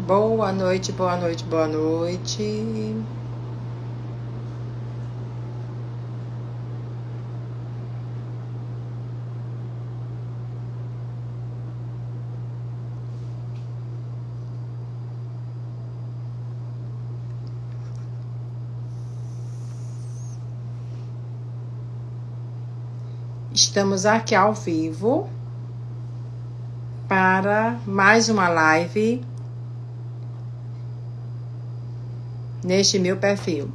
Boa noite, boa noite, boa noite. Estamos aqui ao vivo para mais uma live neste meu perfil.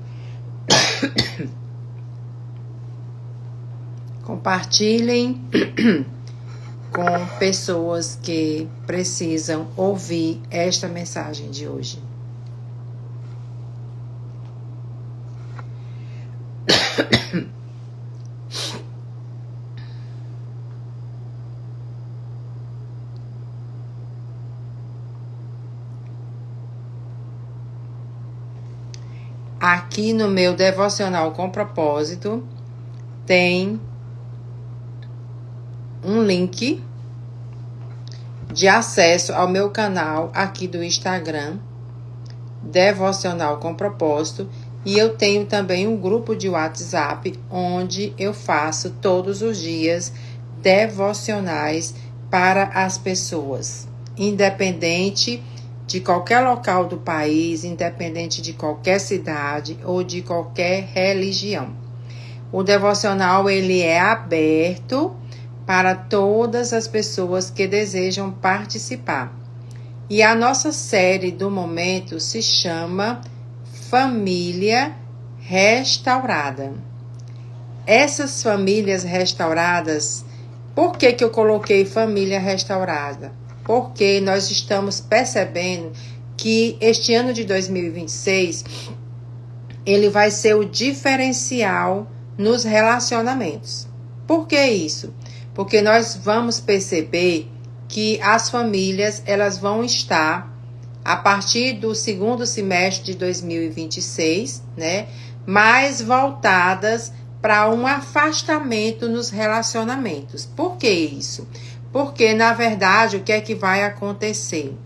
Compartilhem com pessoas que precisam ouvir esta mensagem de hoje. Aqui no meu devocional com propósito tem um link de acesso ao meu canal aqui do Instagram, Devocional com Propósito, e eu tenho também um grupo de WhatsApp onde eu faço todos os dias devocionais para as pessoas, independente de qualquer local do país, independente de qualquer cidade ou de qualquer religião. O devocional ele é aberto para todas as pessoas que desejam participar. E a nossa série do momento se chama Família Restaurada. Essas famílias restauradas, por que eu coloquei família restaurada? Porque nós estamos percebendo que este ano de 2026, ele vai ser o diferencial nos relacionamentos. Por que isso? Porque nós vamos perceber que as famílias, elas vão estar, a partir do segundo semestre de 2026, né, mais voltadas para um afastamento nos relacionamentos. Por que isso? Porque, na verdade, o que é que vai acontecer?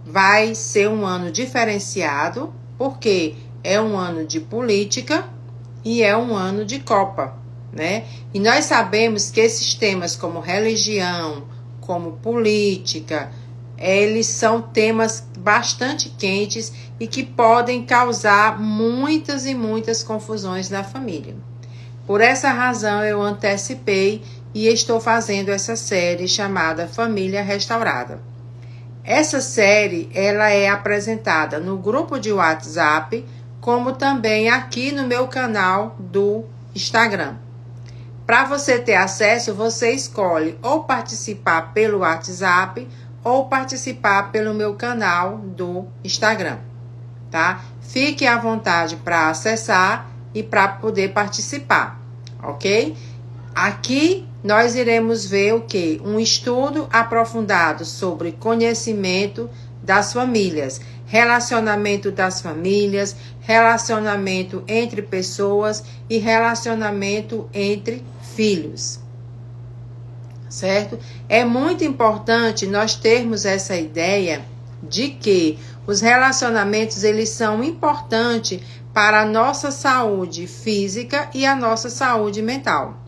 Vai ser um ano diferenciado, porque é um ano de política e é um ano de Copa, né? E nós sabemos que esses temas como religião, como política, eles são temas bastante quentes e que podem causar muitas e muitas confusões na família. Por essa razão, eu antecipei e estou fazendo essa série chamada Família Restaurada. Essa série, ela é apresentada no grupo de WhatsApp, como também aqui no meu canal do Instagram. Para você ter acesso, você escolhe ou participar pelo WhatsApp ou participar pelo meu canal do Instagram, tá? Fique à vontade para acessar e para poder participar, ok? Aqui nós iremos ver o quê? Um estudo aprofundado sobre conhecimento das famílias, relacionamento das famílias, relacionamento entre pessoas e relacionamento entre filhos, certo? É muito importante nós termos essa ideia de que os relacionamentos, eles são importantes para a nossa saúde física e a nossa saúde mental.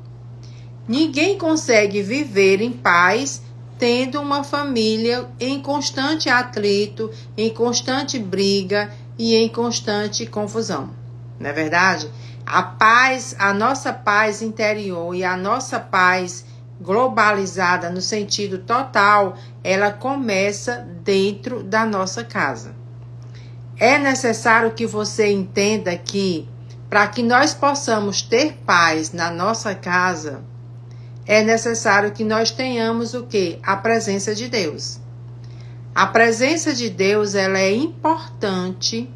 Ninguém consegue viver em paz tendo uma família em constante atrito, em constante briga e em constante confusão. Não é verdade? A paz, a nossa paz interior e a nossa paz globalizada no sentido total, ela começa dentro da nossa casa. É necessário que você entenda que, para que nós possamos ter paz na nossa casa, é necessário que nós tenhamos o quê? A presença de Deus. A presença de Deus, ela é importante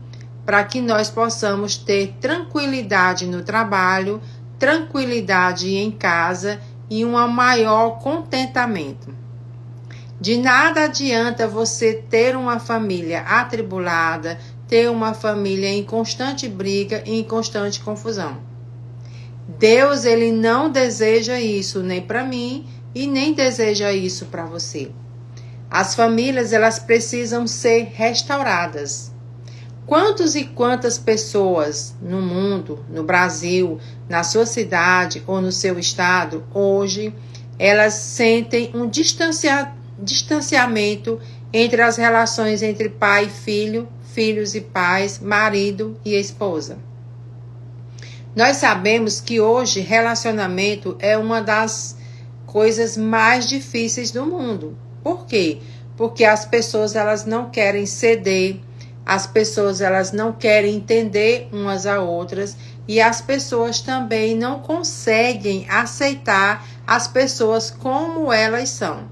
para que nós possamos ter tranquilidade no trabalho, tranquilidade em casa e um maior contentamento. De nada adianta você ter uma família atribulada, ter uma família em constante briga e em constante confusão. Deus, ele não deseja isso nem para mim e nem deseja isso para você. As famílias, elas precisam ser restauradas. Quantos e quantas pessoas no mundo, no Brasil, na sua cidade ou no seu estado, hoje, elas sentem um distanciamento entre as relações entre pai e filho, filhos e pais, marido e esposa. Nós sabemos que hoje relacionamento é uma das coisas mais difíceis do mundo. Por quê? Porque as pessoas, elas não querem ceder, as pessoas, elas não querem entender umas a outras, e as pessoas também não conseguem aceitar as pessoas como elas são.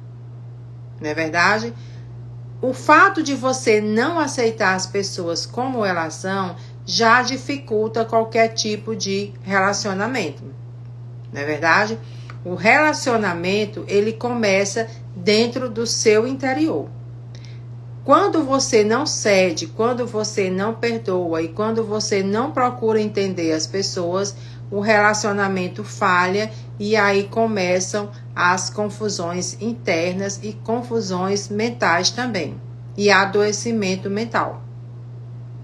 Não é verdade? O fato de você não aceitar as pessoas como elas são já dificulta qualquer tipo de relacionamento. Não é verdade? O relacionamento, ele começa dentro do seu interior. Quando você não cede, quando você não perdoa e quando você não procura entender as pessoas, o relacionamento falha e aí começam as confusões internas e confusões mentais também. E adoecimento mental,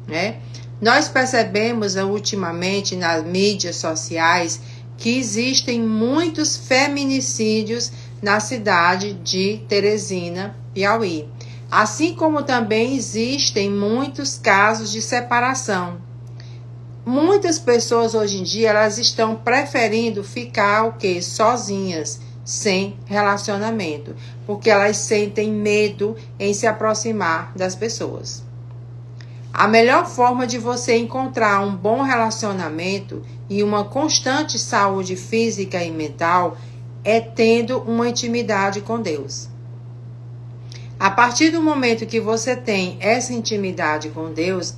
né? Nós percebemos ultimamente nas mídias sociais que existem muitos feminicídios na cidade de Teresina, Piauí. Assim como também existem muitos casos de separação. Muitas pessoas hoje em dia, elas estão preferindo ficar o quê? Sozinhas, sem relacionamento, porque elas sentem medo em se aproximar das pessoas. A melhor forma de você encontrar um bom relacionamento e uma constante saúde física e mental é tendo uma intimidade com Deus. A partir do momento que você tem essa intimidade com Deus,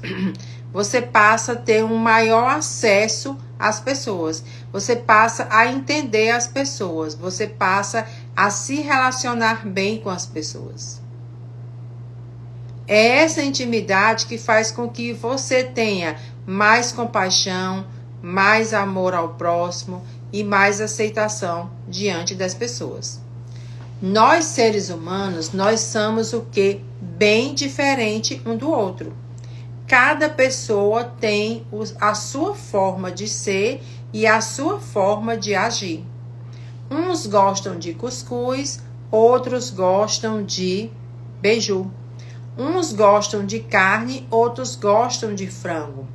você passa a ter um maior acesso às pessoas. Você passa a entender as pessoas. Você passa a se relacionar bem com as pessoas. É essa intimidade que faz com que você tenha mais compaixão, mais amor ao próximo e mais aceitação diante das pessoas. Nós, seres humanos, nós somos o quê? Bem diferente um do outro. Cada pessoa tem a sua forma de ser e a sua forma de agir. Uns gostam de cuscuz, outros gostam de beiju. Uns gostam de carne, outros gostam de frango.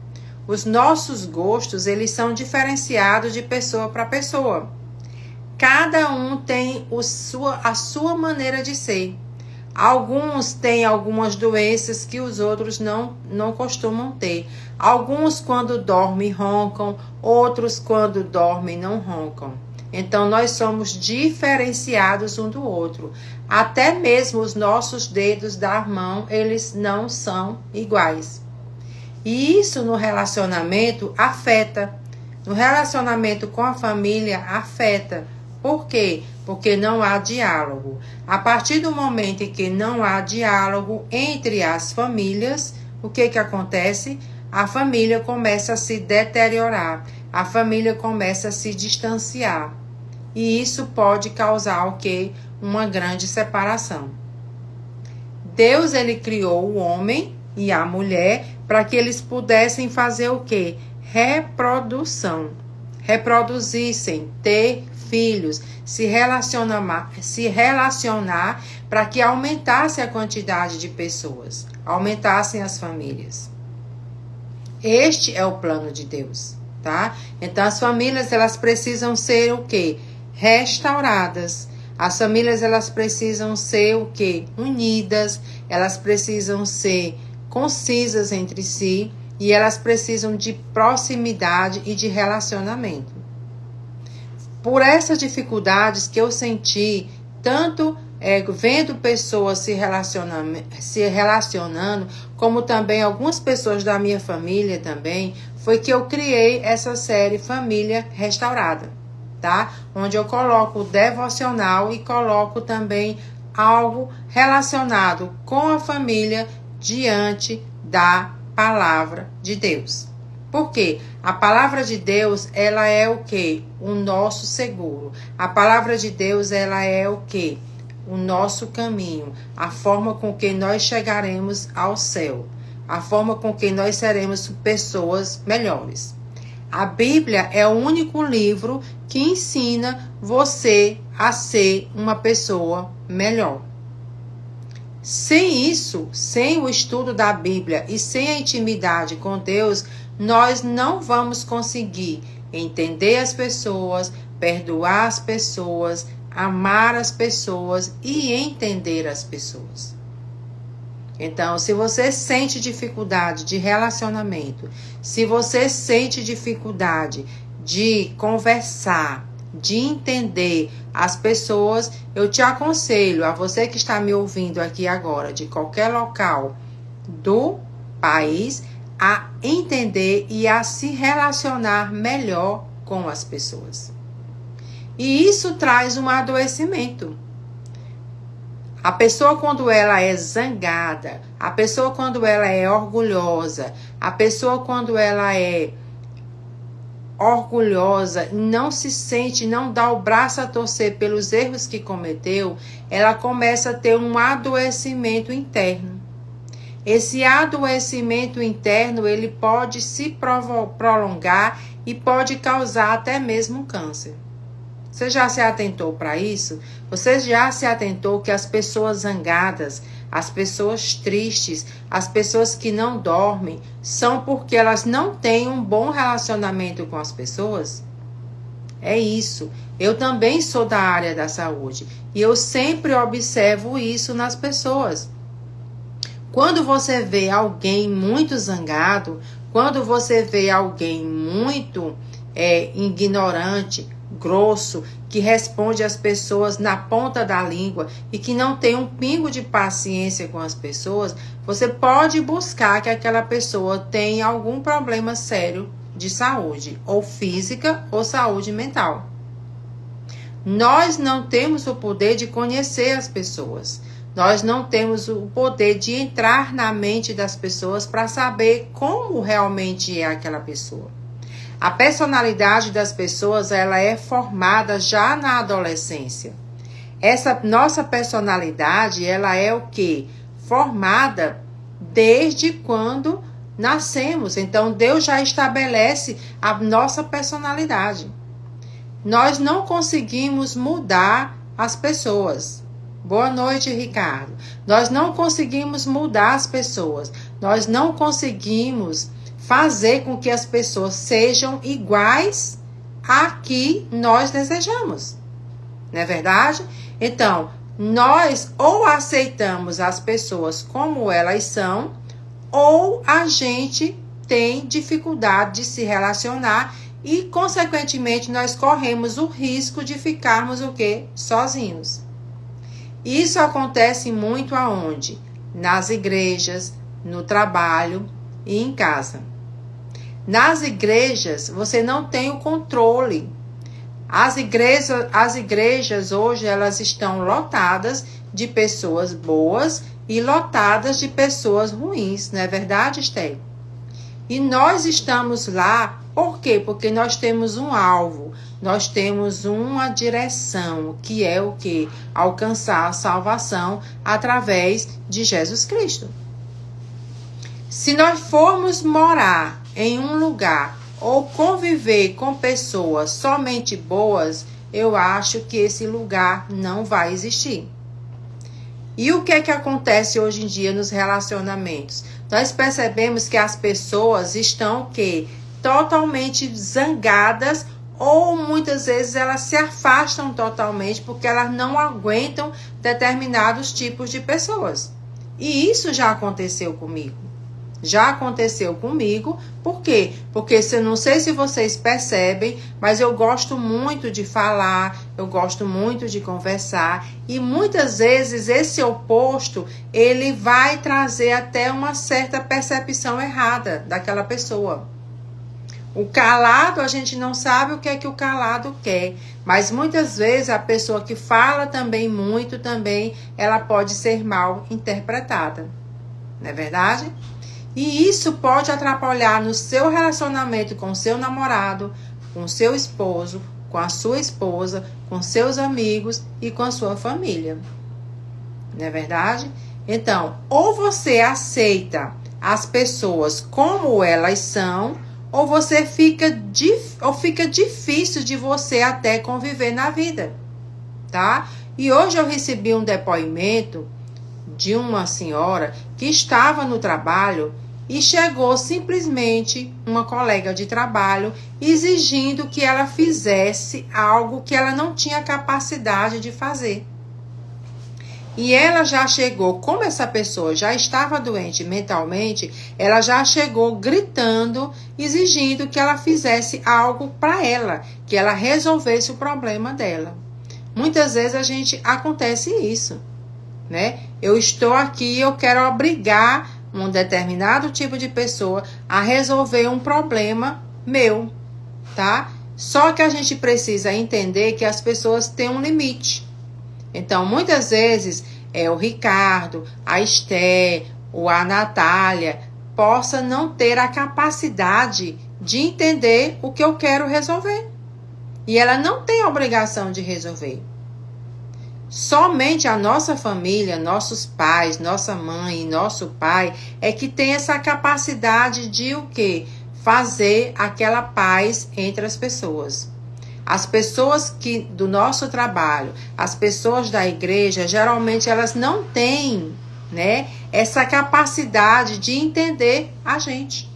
Os nossos gostos, eles são diferenciados de pessoa para pessoa. Cada um tem a sua maneira de ser. Alguns têm algumas doenças que os outros não costumam ter. Alguns, quando dormem, roncam. Outros, quando dormem, não roncam. Então, nós somos diferenciados um do outro. Até mesmo os nossos dedos da mão, eles não são iguais. E isso no relacionamento afeta. No relacionamento com a família, afeta. Por quê? Porque não há diálogo. A partir do momento em que não há diálogo entre as famílias, o que acontece? A família começa a se deteriorar. A família começa a se distanciar. E isso pode causar o quê? Uma grande separação. Deus, ele criou o homem e a mulher para que eles pudessem fazer o quê? Reprodução. Reproduzissem, ter filhos, se relacionar para que aumentasse a quantidade de pessoas, aumentassem as famílias. Este é o plano de Deus, tá? Então as famílias, elas precisam ser o quê? Restauradas. As famílias, elas precisam ser o quê? Unidas, elas precisam ser concisas entre si e elas precisam de proximidade e de relacionamento. Por essas dificuldades que eu senti, tanto vendo pessoas se relacionando, como também algumas pessoas da minha família também, foi que eu criei essa série Família Restaurada, tá? Onde eu coloco o devocional e coloco também algo relacionado com a família diante da palavra de Deus. Por quê? A palavra de Deus, ela é o quê? O nosso seguro. A palavra de Deus, ela é o quê? o nosso caminho, a forma com que nós chegaremos ao céu, a forma com que nós seremos pessoas melhores. A Bíblia é o único livro que ensina você a ser uma pessoa melhor. Sem isso, sem o estudo da Bíblia e sem a intimidade com Deus, nós não vamos conseguir entender as pessoas, perdoar as pessoas, amar as pessoas e entender as pessoas. Então, se você sente dificuldade de relacionamento, se você sente dificuldade de conversar, de entender as pessoas, eu te aconselho, a você que está me ouvindo aqui agora, de qualquer local do país, a entender e a se relacionar melhor com as pessoas. E isso traz um adoecimento. A pessoa, quando ela é zangada, a pessoa, quando ela é orgulhosa, a pessoa, quando ela é orgulhosa, não se sente, não dá o braço a torcer pelos erros que cometeu, ela começa a ter um adoecimento interno. Esse adoecimento interno, ele pode se prolongar e pode causar até mesmo um câncer. Você já se atentou para isso? Você já se atentou que as pessoas zangadas, as pessoas tristes, as pessoas que não dormem, são porque elas não têm um bom relacionamento com as pessoas? É isso. Eu também sou da área da saúde e eu sempre observo isso nas pessoas. Quando você vê alguém muito zangado, quando você vê alguém muito ignorante, grosso, que responde às pessoas na ponta da língua e que não tem um pingo de paciência com as pessoas, você pode buscar que aquela pessoa tenha algum problema sério de saúde, ou física ou saúde mental. Nós não temos o poder de conhecer as pessoas. Nós não temos o poder de entrar na mente das pessoas para saber como realmente é aquela pessoa. A personalidade das pessoas, ela é formada já na adolescência. Essa nossa personalidade, ela é o quê? Formada desde quando nascemos. Então, Deus já estabelece a nossa personalidade. Nós não conseguimos mudar as pessoas. Boa noite, Ricardo. Nós não conseguimos mudar as pessoas. Nós não conseguimos fazer com que as pessoas sejam iguais a que nós desejamos. Não é verdade? Então, nós ou aceitamos as pessoas como elas são, ou a gente tem dificuldade de se relacionar e, consequentemente, nós corremos o risco de ficarmos o quê? Sozinhos. Isso acontece muito aonde? Nas igrejas, no trabalho e em casa. Nas igrejas, você não tem o controle. As igrejas hoje, elas estão lotadas de pessoas boas e lotadas de pessoas ruins, não é verdade, Esther? E nós estamos lá, por quê? Porque nós temos um alvo, nós temos uma direção, que é o quê? Alcançar a salvação através de Jesus Cristo. Se nós formos morar em um lugar ou conviver com pessoas somente boas, eu acho que esse lugar não vai existir. E o que é que acontece hoje em dia nos relacionamentos? Nós percebemos que as pessoas estão o quê? Totalmente zangadas, ou muitas vezes elas se afastam totalmente porque elas não aguentam determinados tipos de pessoas. E isso já aconteceu comigo. Já aconteceu comigo, por quê? Porque eu não sei se vocês percebem, mas eu gosto muito de falar, eu gosto muito de conversar, e muitas vezes esse oposto, ele vai trazer até uma certa percepção errada daquela pessoa. O calado, a gente não sabe o que é que o calado quer, mas muitas vezes a pessoa que fala também muito, também ela pode ser mal interpretada, não é verdade? E isso pode atrapalhar no seu relacionamento com o seu namorado, com o seu esposo, com a sua esposa, com seus amigos e com a sua família. não é verdade? Então, ou você aceita as pessoas como elas são, ou você fica difícil de você até conviver na vida, tá? E hoje eu recebi um depoimento de uma senhora que estava no trabalho e chegou simplesmente uma colega de trabalho exigindo que ela fizesse algo que ela não tinha capacidade de fazer. E ela já chegou, como essa pessoa já estava doente mentalmente, ela já chegou gritando, exigindo que ela fizesse algo para ela, que ela resolvesse o problema dela. Muitas vezes acontece isso, né? Eu estou aqui, eu quero obrigar um determinado tipo de pessoa a resolver um problema meu, tá? Só que a gente precisa entender que as pessoas têm um limite. Então, muitas vezes, o Ricardo, a Esté, ou a Natália, possa não ter a capacidade de entender o que eu quero resolver. E ela não tem a obrigação de resolver. Somente a nossa família, nossos pais, nossa mãe e nosso pai é que tem essa capacidade de o quê? Fazer aquela paz entre as pessoas. As pessoas do nosso trabalho, as pessoas da igreja, geralmente elas não têm, né, essa capacidade de entender a gente.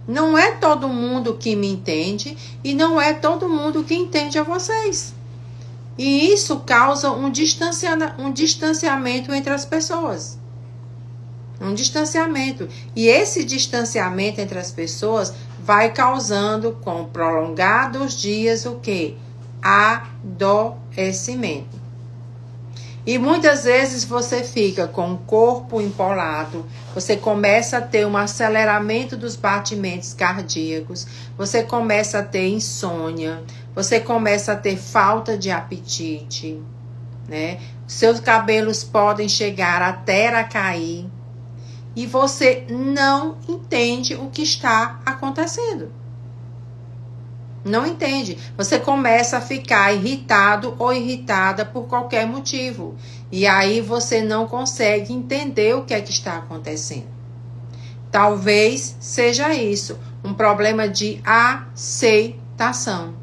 Não é todo mundo que me entende e não é todo mundo que entende a vocês. E isso causa um distanciamento entre as pessoas. Um distanciamento. E esse distanciamento entre as pessoas vai causando, com prolongados dias, o quê? Adoecimento. E muitas vezes você fica com o corpo empolado, você começa a ter um aceleramento dos batimentos cardíacos, você começa a ter insônia, você começa a ter falta de apetite, né? Seus cabelos podem chegar até a cair. E você não entende o que está acontecendo. Não entende. Você começa a ficar irritado ou irritada por qualquer motivo. E aí você não consegue entender o que é que está acontecendo. Talvez seja isso, um problema de aceitação.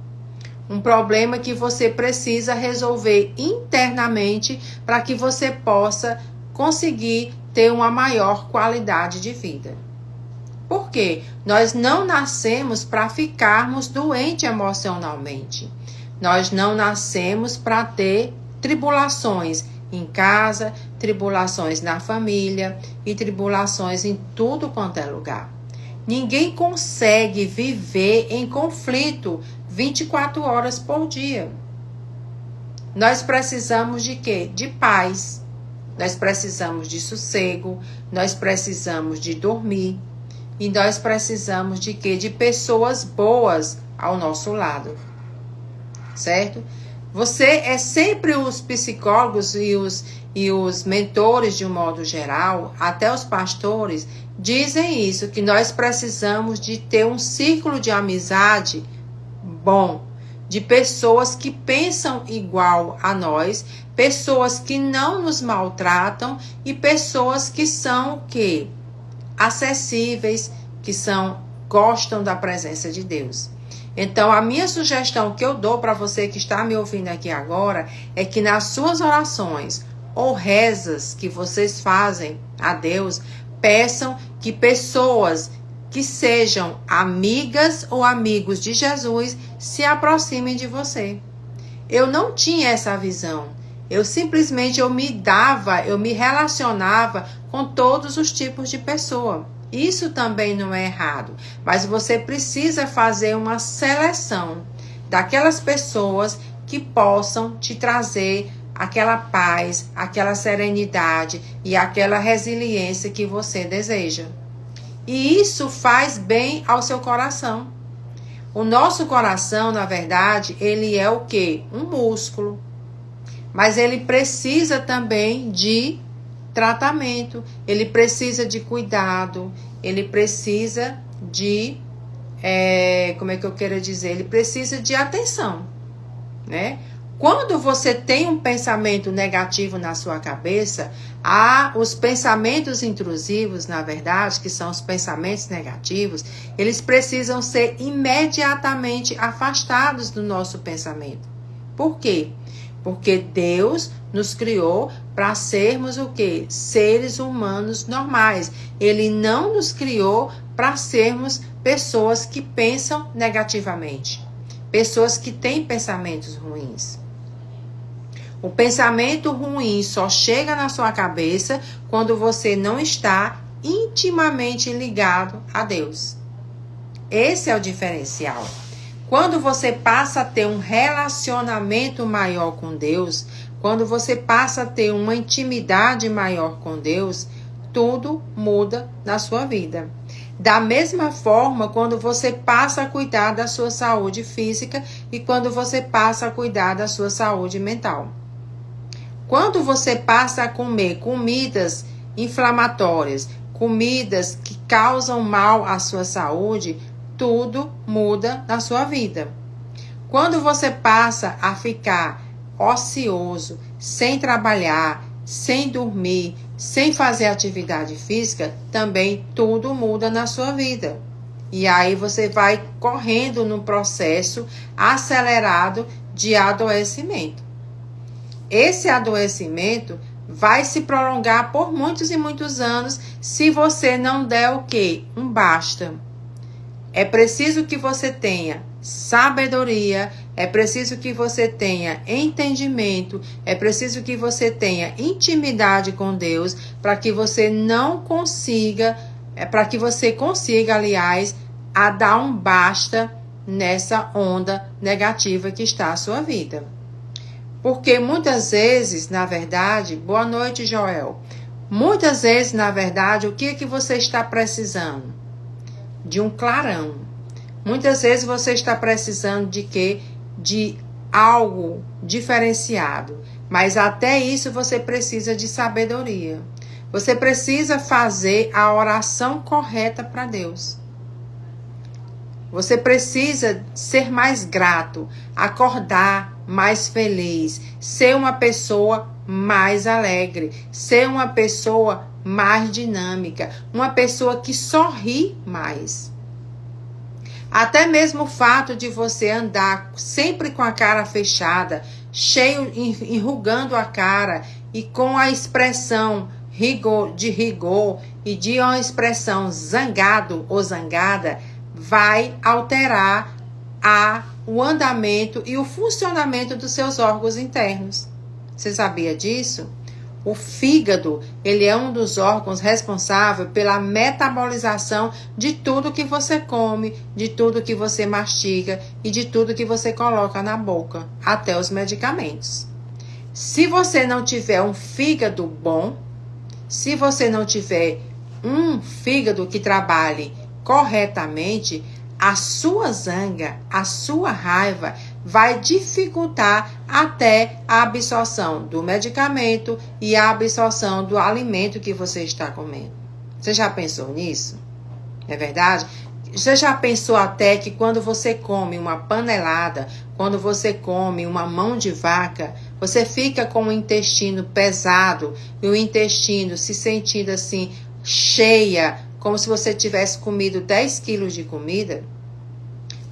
Um problema que você precisa resolver internamente para que você possa conseguir ter uma maior qualidade de vida. Por quê? Nós não nascemos para ficarmos doentes emocionalmente. Nós não nascemos para ter tribulações em casa, tribulações na família e tribulações em tudo quanto é lugar. Ninguém consegue viver em conflito 24 horas por dia. Nós precisamos de quê? De paz. Nós precisamos de sossego, nós precisamos de dormir e nós precisamos de quê? De pessoas boas ao nosso lado, certo? Você é sempre os psicólogos e os mentores de um modo geral, até os pastores, dizem isso, que nós precisamos de ter um círculo de amizade bom, de pessoas que pensam igual a nós, pessoas que não nos maltratam e pessoas que são o quê? Acessíveis, que gostam da presença de Deus. Então, a minha sugestão que eu dou para você que está me ouvindo aqui agora é que nas suas orações ou rezas que vocês fazem a Deus, peçam que pessoas que sejam amigas ou amigos de Jesus se aproximem de você. Eu não tinha essa visão. Eu simplesmente eu me relacionava com todos os tipos de pessoa. Isso também não é errado, mas você precisa fazer uma seleção daquelas pessoas que possam te trazer aquela paz, aquela serenidade e aquela resiliência que você deseja. E isso faz bem ao seu coração. O nosso coração, na verdade, ele é o quê? Um músculo. Mas ele precisa também de tratamento, ele precisa de cuidado, ele precisa de, ele precisa de atenção, né? Quando você tem um pensamento negativo na sua cabeça, os pensamentos intrusivos, na verdade, que são os pensamentos negativos, eles precisam ser imediatamente afastados do nosso pensamento. Por quê? Porque Deus nos criou para sermos o quê? Seres humanos normais. Ele não nos criou para sermos pessoas que pensam negativamente. Pessoas que têm pensamentos ruins. O pensamento ruim só chega na sua cabeça quando você não está intimamente ligado a Deus. Esse é o diferencial. Quando você passa a ter um relacionamento maior com Deus, quando você passa a ter uma intimidade maior com Deus, tudo muda na sua vida. Da mesma forma, quando você passa a cuidar da sua saúde física e quando você passa a cuidar da sua saúde mental. Quando você passa a comer comidas inflamatórias, comidas que causam mal à sua saúde, tudo muda na sua vida. Quando você passa a ficar ocioso, sem trabalhar, sem dormir, sem fazer atividade física, também tudo muda na sua vida. E aí você vai correndo num processo acelerado de adoecimento. Esse adoecimento vai se prolongar por muitos e muitos anos se você não der o quê? Um basta. É preciso que você tenha sabedoria, é preciso que você tenha entendimento, é preciso que você tenha intimidade com Deus para que você consiga, aliás, a dar um basta nessa onda negativa que está a sua vida. Porque muitas vezes, na verdade, boa noite, Joel. Muitas vezes, na verdade, o que é que você está precisando? De um clarão. Muitas vezes você está precisando de quê? De algo diferenciado. Mas até isso você precisa de sabedoria. Você precisa fazer a oração correta para Deus. Você precisa ser mais grato, acordar mais feliz, ser uma pessoa mais alegre, ser uma pessoa mais dinâmica, uma pessoa que sorri mais. Até mesmo o fato de você andar sempre com a cara fechada, enrugando a cara e com a expressão de rigor e de uma expressão zangado ou zangada, vai alterar o andamento e o funcionamento dos seus órgãos internos. Você sabia disso? O fígado, ele é um dos órgãos responsável pela metabolização de tudo que você come, de tudo que você mastiga e de tudo que você coloca na boca, até os medicamentos. Se você não tiver um fígado bom, se você não tiver um fígado que trabalhe corretamente, a sua zanga, a sua raiva vai dificultar até a absorção do medicamento e a absorção do alimento que você está comendo. Você já pensou nisso? É verdade? Você já pensou até que quando você come uma panelada, quando você come uma mão de vaca, você fica com o intestino pesado e o intestino se sentindo assim, cheia, como se você tivesse comido 10 quilos de comida?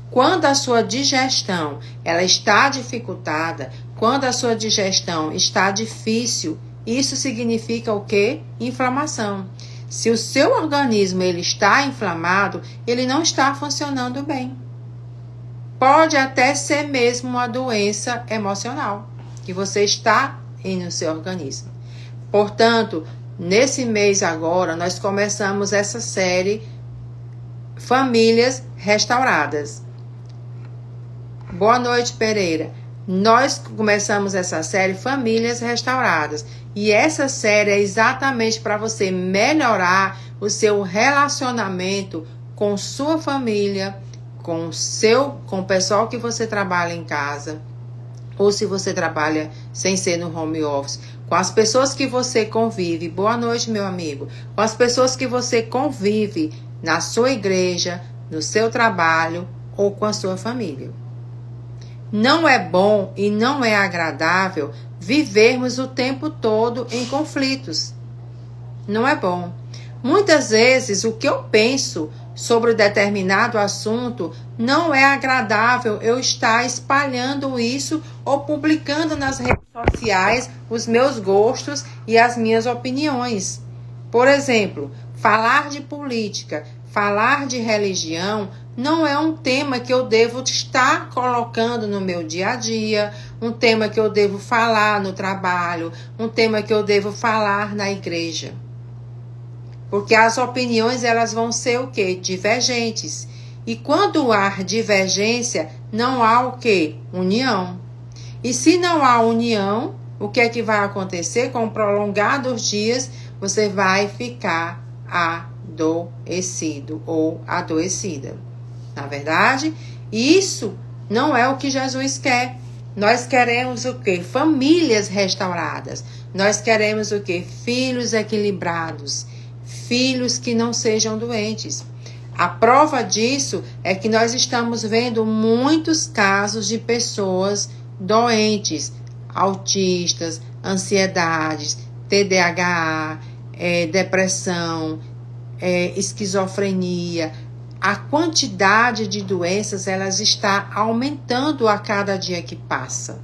Quando a sua digestão ela está dificultada, quando a sua digestão está difícil, isso significa o quê? Inflamação. Se o seu organismo ele está inflamado, ele não está funcionando bem. Pode até ser mesmo uma doença emocional que você está no seu organismo. Portanto, nesse mês agora, nós começamos essa série Famílias Restauradas. Boa noite, Pereira. Nós começamos essa série Famílias Restauradas. E essa série é exatamente para você melhorar o seu relacionamento com sua família, com o pessoal que você trabalha em casa, ou se você trabalha sem ser no home office, com as pessoas que você convive. Boa noite, meu amigo. Com as pessoas que você convive na sua igreja, no seu trabalho ou com a sua família. Não é bom e não é agradável vivermos o tempo todo em conflitos. Não é bom. Muitas vezes o que eu penso sobre determinado assunto não é agradável eu estar espalhando isso ou publicando nas redes sociais os meus gostos e as minhas opiniões. Por exemplo, falar de política, falar de religião não é um tema que eu devo estar colocando no meu dia a dia, um tema que eu devo falar no trabalho, um tema que eu devo falar na igreja. Porque as opiniões, elas vão ser o quê? Divergentes. E quando há divergência, não há o quê? União. E se não há união, o que é que vai acontecer? Com o prolongar dos dias, você vai ficar adoecido ou adoecida. Na verdade, isso não é o que Jesus quer. Nós queremos o quê? Famílias restauradas. Nós queremos o quê? Filhos equilibrados. Filhos que não sejam doentes. A prova disso é que nós estamos vendo muitos casos de pessoas doentes, autistas, ansiedades, TDAH, depressão, esquizofrenia. A quantidade de doenças, elas está aumentando a cada dia que passa.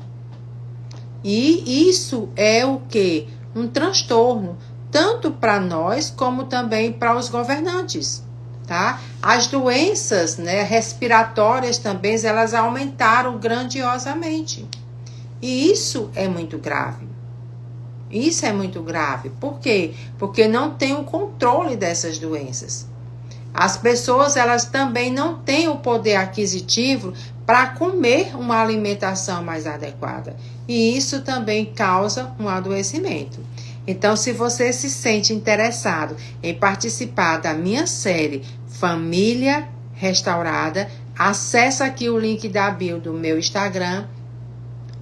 E isso é o quê? Um transtorno, tanto para nós como também para os governantes, tá? As doenças, né, respiratórias também, elas aumentaram grandiosamente. E isso é muito grave. Isso é muito grave. Por quê? Porque não tem o controle dessas doenças. As pessoas, elas também não têm o poder aquisitivo para comer uma alimentação mais adequada. E isso também causa um adoecimento. Então, se você se sente interessado em participar da minha série Família Restaurada, acesse aqui o link da bio do meu Instagram,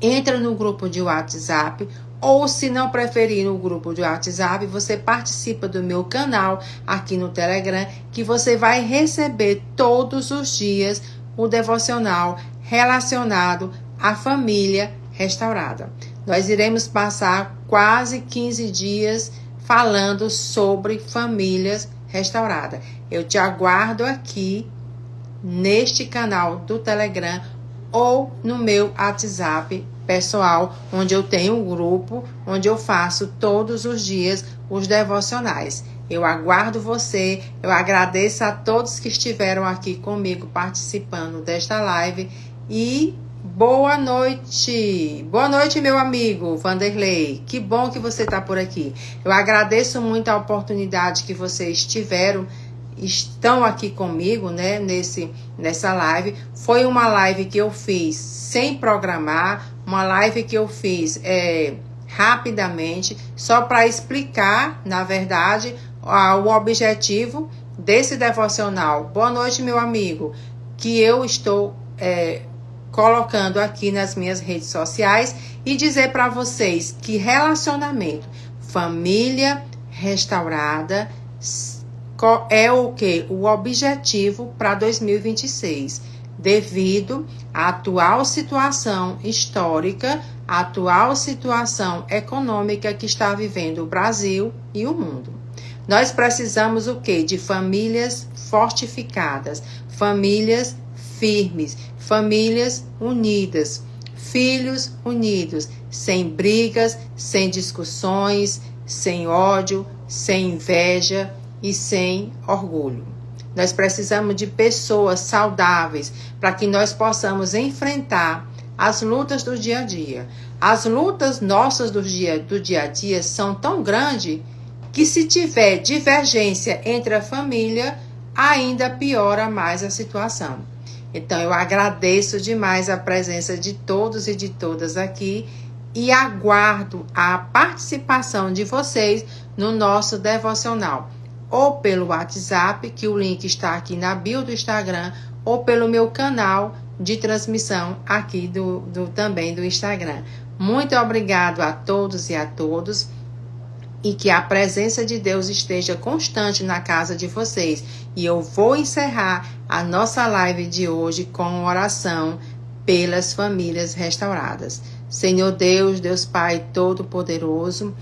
entra no grupo de WhatsApp, ou se não preferir no grupo de WhatsApp, você participa do meu canal aqui no Telegram, que você vai receber todos os dias o devocional relacionado à família restaurada. Nós iremos passar quase 15 dias falando sobre famílias restauradas. Eu te aguardo aqui neste canal do Telegram ou no meu WhatsApp pessoal, onde eu tenho um grupo, onde eu faço todos os dias os devocionais. Eu aguardo você, eu agradeço a todos que estiveram aqui comigo participando desta live e boa noite! Boa noite, meu amigo Vanderlei. Que bom que você está por aqui. Eu agradeço muito a oportunidade que vocês estão aqui comigo, né, nessa live. Foi uma live que eu fiz sem programar, uma live que eu fiz rapidamente, só para explicar, na verdade, o objetivo desse devocional. Boa noite, meu amigo, que eu estou colocando aqui nas minhas redes sociais e dizer para vocês que relacionamento, família restaurada é o que? O objetivo para 2026, devido à atual situação histórica, à atual situação econômica que está vivendo o Brasil e o mundo. Nós precisamos o quê? De famílias fortificadas, famílias firmes, famílias unidas, filhos unidos, sem brigas, sem discussões, sem ódio, sem inveja e sem orgulho. Nós precisamos de pessoas saudáveis para que nós possamos enfrentar as lutas do dia a dia. As lutas nossas do dia a dia são tão grandes que se tiver divergência entre a família, ainda piora mais a situação. Então, eu agradeço demais a presença de todos e de todas aqui e aguardo a participação de vocês no nosso devocional, ou pelo WhatsApp, que o link está aqui na bio do Instagram, ou pelo meu canal de transmissão aqui também do Instagram. Muito obrigado a todos e a todos. E que a presença de Deus esteja constante na casa de vocês. E eu vou encerrar a nossa live de hoje com oração, pelas famílias restauradas. Senhor Deus, Deus Pai Todo-Poderoso,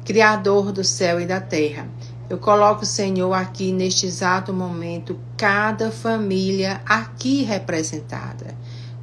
Criador do céu e da terra, eu coloco, Senhor, aqui neste exato momento, cada família aqui representada.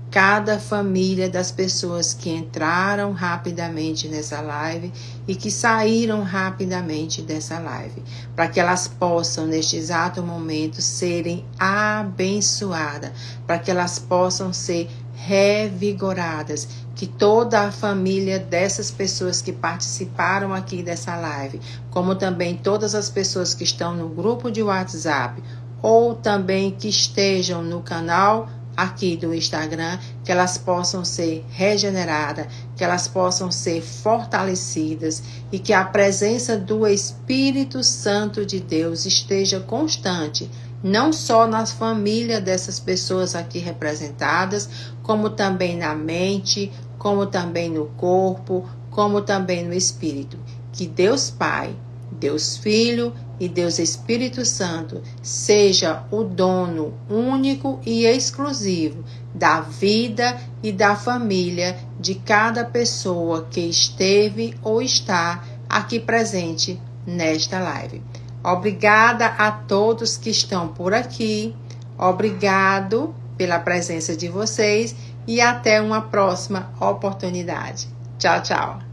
Cada família das pessoas que entraram rapidamente nessa live e que saíram rapidamente dessa live, para que elas possam, neste exato momento, serem abençoadas, para que elas possam ser revigoradas, que toda a família dessas pessoas que participaram aqui dessa live, como também todas as pessoas que estão no grupo de WhatsApp, ou também que estejam no canal aqui do Instagram, que elas possam ser regeneradas, que elas possam ser fortalecidas e que a presença do Espírito Santo de Deus esteja constante, não só na família dessas pessoas aqui representadas, como também na mente, como também no corpo, como também no Espírito. Que Deus Pai, Deus Filho e Deus Espírito Santo seja o dono único e exclusivo da vida e da família de cada pessoa que esteve ou está aqui presente nesta live. Obrigada a todos que estão por aqui. Obrigado pela presença de vocês e até uma próxima oportunidade. Tchau, tchau.